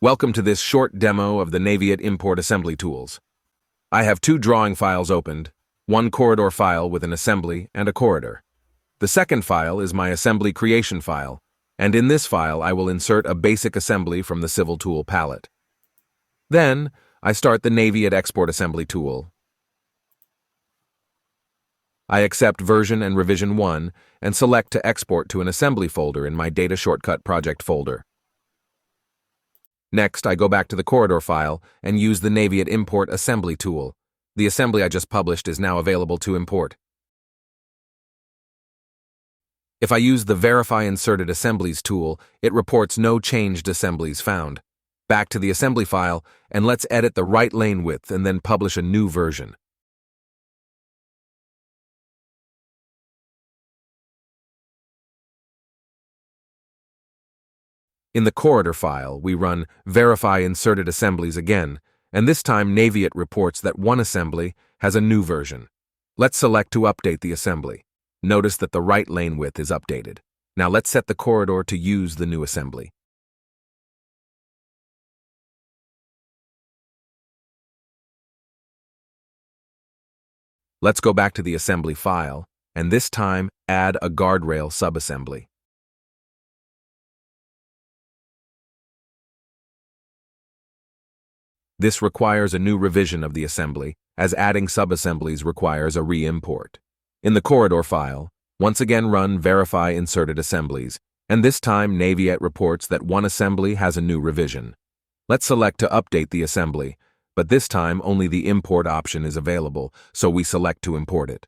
Welcome to this short demo of the Naviate import assembly tools. I have two drawing files opened, one corridor file with an assembly and a corridor. The second file is my assembly creation file, and in this file I will insert a basic assembly from the Civil tool palette. Then, I start the Naviate export assembly tool. I accept version and revision 1 and select to export to an assembly folder in my Data Shortcut Project folder. Next, I go back to the corridor file and use the Naviate import assembly tool. The assembly I just published is now available to import. If I use the Verify Inserted Assemblies tool, it reports no changed assemblies found. Back to the assembly file, and let's edit the right lane width and then publish a new version. In the corridor file, we run Verify Inserted Assemblies again, and this time Naviate reports that one assembly has a new version. Let's select to update the assembly. Notice that the right lane width is updated. Now let's set the corridor to use the new assembly. Let's go back to the assembly file, and this time add a guardrail subassembly. This requires a new revision of the assembly, as adding subassemblies requires a re-import. In the corridor file, once again run Verify Inserted Assemblies, and this time Naviate reports that one assembly has a new revision. Let's select to update the assembly, but this time only the import option is available, so we select to import it.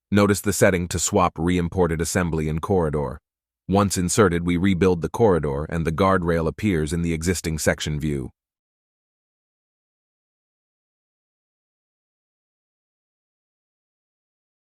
Notice the setting to swap re-imported assembly in corridor. Once inserted, we rebuild the corridor and the guardrail appears in the existing section view.